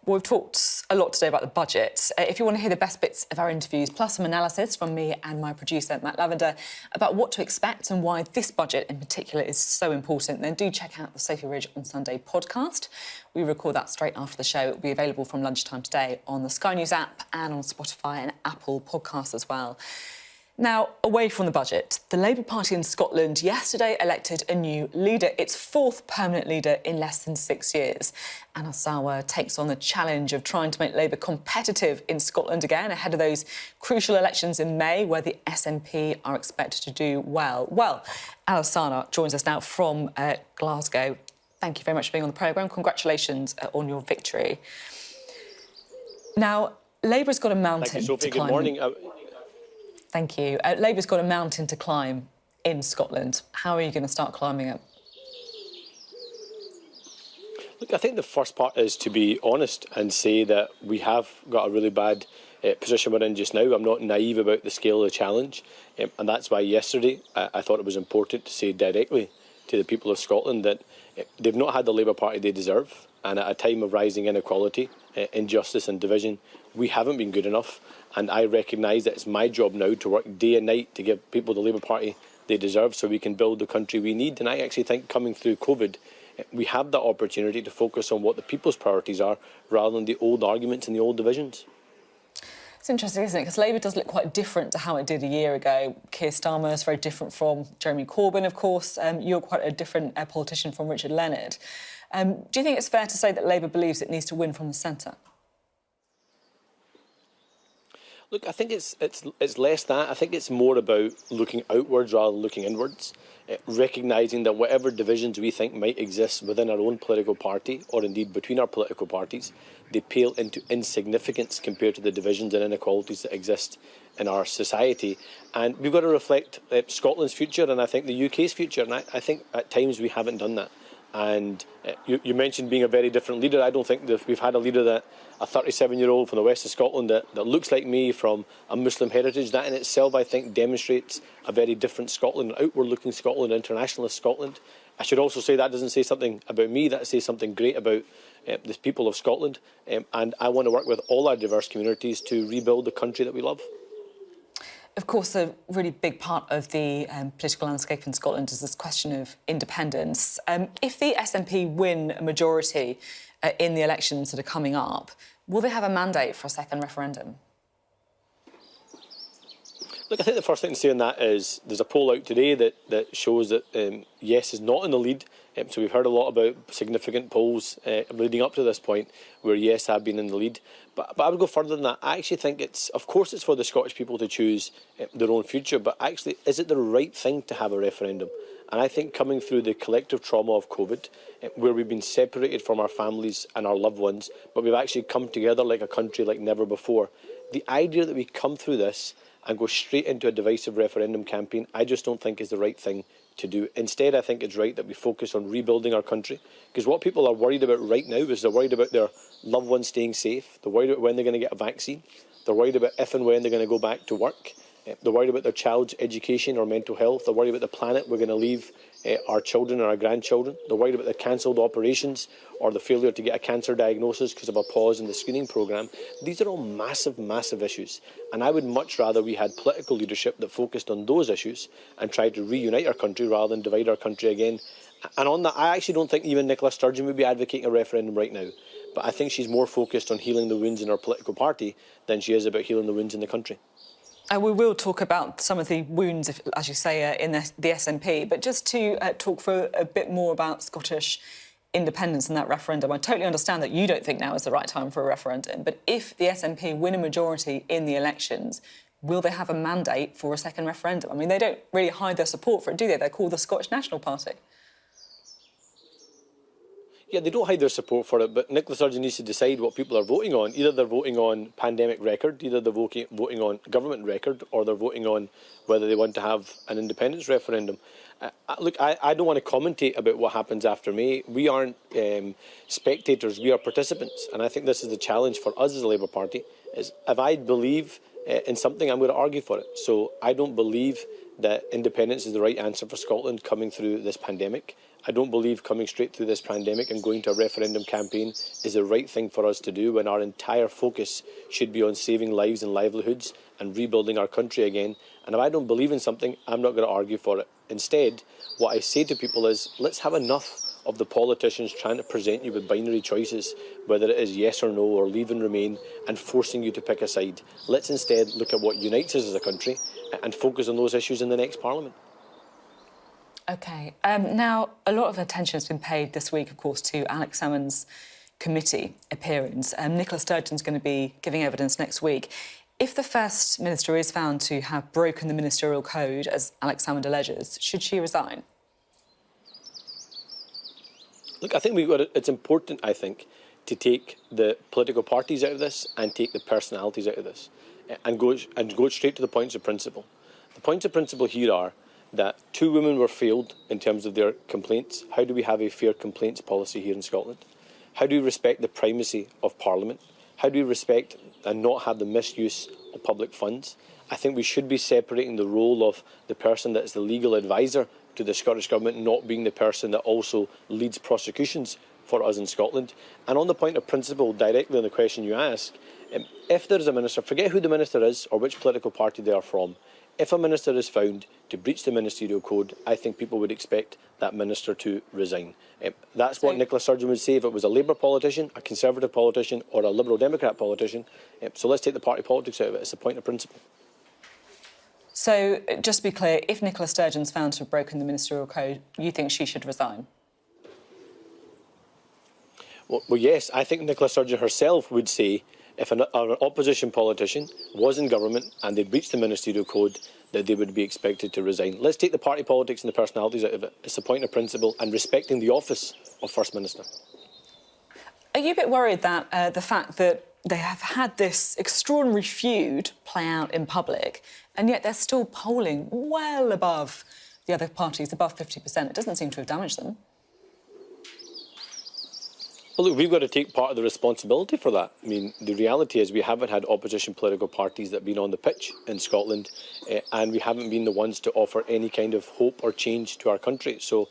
Well, we've talked a lot today about the budget. If you want to hear the best bits of our interviews, plus some analysis from me and my producer, Matt Lavender, about what to expect and why this budget in particular is so important, then do check out the Sophy Ridge on Sunday podcast. We record that straight after the show. It will be available from lunchtime today on the Sky News app and on Spotify and Apple podcasts as well. Now, away from the budget, the Labour Party in Scotland yesterday elected a new leader, its fourth permanent leader in less than 6 years. Anneliese Sarwar takes on the challenge of trying to make Labour competitive in Scotland again ahead of those crucial elections in May, where the SNP are expected to do well. Well, Anneliese Sarwar joins us now from Glasgow. Thank you very much for being on the programme. Congratulations on your victory. Now, Labour's got a mountain Thank you, Sophie. to climb. Good morning. Thank you. Labour's got a mountain to climb in Scotland. How are you going to start climbing it? Look, I think the first part is to be honest and say that we have got a really bad position we're in just now. I'm not naive about the scale of the challenge, and that's why yesterday I thought it was important to say directly to the people of Scotland that they've not had the Labour Party they deserve, and at a time of rising inequality, injustice and division, we haven't been good enough. And I recognise that it's my job now to work day and night to give people the Labour Party they deserve so we can build the country we need. And I actually think coming through COVID, we have that opportunity to focus on what the people's priorities are rather than the old arguments and the old divisions. It's interesting, isn't it? Because Labour does look quite different to how it did a year ago. Keir Starmer is very different from Jeremy Corbyn, of course. You're quite a different politician from Richard Leonard. Do you think it's fair to say that Labour believes it needs to win from the centre? Look, I think it's less that. I think it's more about looking outwards rather than looking inwards, recognising that whatever divisions we think might exist within our own political party, or indeed between our political parties, they pale into insignificance compared to the divisions and inequalities that exist in our society. And we've got to reflect Scotland's future and I think the UK's future. And I think at times we haven't done that. And you mentioned being a very different leader. I don't think that we've had a leader that a 37-year-old from the west of Scotland that looks like me from a Muslim heritage. That in itself, I think, demonstrates a very different Scotland, an outward-looking Scotland, internationalist Scotland. I should also say that doesn't say something about me. That says something great about the people of Scotland. And I want to work with all our diverse communities to rebuild the country that we love. Of course, a really big part of the political landscape in Scotland is this question of independence. If the SNP win a majority in the elections that are coming up, will they have a mandate for a second referendum? Look, I think the first thing to say on that is there's a poll out today that shows that Yes is not in the lead. So we've heard a lot about significant polls leading up to this point where Yes have been in the lead. But I would go further than that. I actually think of course it's for the Scottish people to choose their own future, but actually, is it the right thing to have a referendum? And I think coming through the collective trauma of COVID, where we've been separated from our families and our loved ones, but we've actually come together like a country like never before, the idea that we come through this and go straight into a divisive referendum campaign, I just don't think is the right thing to do. Instead, I think it's right that we focus on rebuilding our country, because what people are worried about right now is they're worried about their loved ones staying safe, they're worried about when they're going to get a vaccine, they're worried about if and when they're going to go back to work, they're worried about their child's education or mental health, they're worried about the planet we're going to leave our children and our grandchildren, they're worried about the cancelled operations or the failure to get a cancer diagnosis because of a pause in the screening programme. These are all massive, massive issues. And I would much rather we had political leadership that focused on those issues and tried to reunite our country rather than divide our country again. And on that, I actually don't think even Nicola Sturgeon would be advocating a referendum right now. But I think she's more focused on healing the wounds in our political party than she is about healing the wounds in the country. We will talk about some of the wounds, as you say, in the SNP. But just to talk for a bit more about Scottish independence and that referendum, I totally understand that you don't think now is the right time for a referendum. But if the SNP win a majority in the elections, will they have a mandate for a second referendum? I mean, they don't really hide their support for it, do they? They're called the Scottish National Party. Yeah, they don't hide their support for it, but Nicola Sturgeon needs to decide what people are voting on. Either they're voting on pandemic record, either they're voting on government record, or they're voting on whether they want to have an independence referendum. Look, I don't want to commentate about what happens after May. We aren't spectators, we are participants. And I think this is the challenge for us as a Labour Party, is if I believe in something, I'm going to argue for it. So I don't believe that independence is the right answer for Scotland coming through this pandemic. I don't believe coming straight through this pandemic and going to a referendum campaign is the right thing for us to do when our entire focus should be on saving lives and livelihoods and rebuilding our country again. And if I don't believe in something, I'm not going to argue for it. Instead, what I say to people is, let's have enough of the politicians trying to present you with binary choices, whether it is yes or no or leave and remain, and forcing you to pick a side. Let's instead look at what unites us as a country and focus on those issues in the next Parliament. OK. Now, a lot of attention has been paid this week, of course, to Alex Salmond's committee appearance. Nicola Sturgeon's going to be giving evidence next week. If the First Minister is found to have broken the ministerial code, as Alex Salmond alleges, should she resign? Look, I think it's important, I think, to take the political parties out of this and take the personalities out of this and go straight to the points of principle. The points of principle here are that 2 women were failed in terms of their complaints. How do we have a fair complaints policy here in Scotland? How do we respect the primacy of Parliament? How do we respect and not have the misuse of public funds? I think we should be separating the role of the person that is the legal advisor to the Scottish Government not being the person that also leads prosecutions for us in Scotland. And on the point of principle, directly on the question you ask, if there is a minister, forget who the minister is or which political party they are from, if a minister is found to breach the ministerial code, I think people would expect that minister to resign. That's what Nicola Sturgeon would say if it was a Labour politician, a Conservative politician or a Liberal Democrat politician. So let's take the party politics out of it. It's a point of principle. So, just to be clear, if Nicola Sturgeon's found to have broken the ministerial code, you think she should resign? Well, yes, I think Nicola Sturgeon herself would say if an opposition politician was in government and they breached the ministerial code, that they would be expected to resign. Let's take the party politics and the personalities out of it. It's a point of principle and respecting the office of First Minister. Are you a bit worried that the fact that they have had this extraordinary feud play out in public, and yet they're still polling well above the other parties, above 50%? It doesn't seem to have damaged them. Well, look, we've got to take part of the responsibility for that. I mean, the reality is we haven't had opposition political parties that have been on the pitch in Scotland, and we haven't been the ones to offer any kind of hope or change to our country. So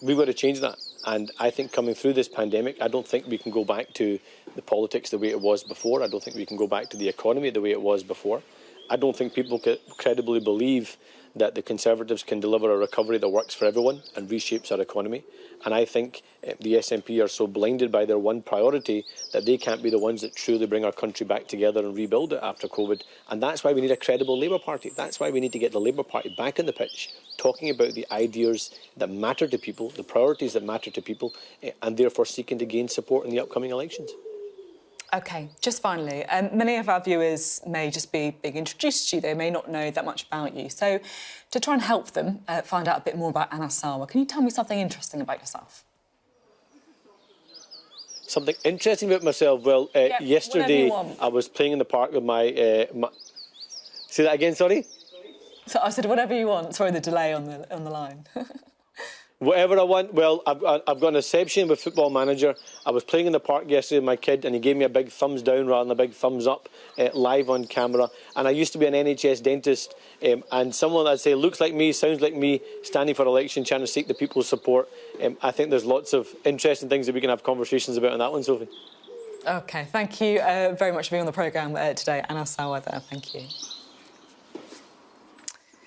we've got to change that. And I think coming through this pandemic, I don't think we can go back to the politics the way it was before. I don't think we can go back to the economy the way it was before. I don't think people can credibly believe that the Conservatives can deliver a recovery that works for everyone and reshapes our economy. And I think the SNP are so blinded by their one priority that they can't be the ones that truly bring our country back together and rebuild it after COVID. And that's why we need a credible Labour Party. That's why we need to get the Labour Party back on the pitch, talking about the ideas that matter to people, the priorities that matter to people, and therefore seeking to gain support in the upcoming elections. OK, just finally, many of our viewers may just be being introduced to you. They may not know that much about you. So to try and help them find out a bit more about Anna Sarwar, can you tell me something interesting about yourself? Something interesting about myself? Well, yesterday I was playing in the park with my... Say that again, sorry? So I said whatever you want. Sorry, the delay on the line. Whatever I want. Well, I've got an exception with Football Manager. I was playing in the park yesterday with my kid and he gave me a big thumbs down rather than a big thumbs up live on camera. And I used to be an NHS dentist and someone I'd say looks like me, sounds like me, standing for election, trying to seek the people's support. I think there's lots of interesting things that we can have conversations about on that one, Sophie. OK, thank you very much for being on the programme today. Anna Sarwar there, thank you.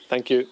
Thank you.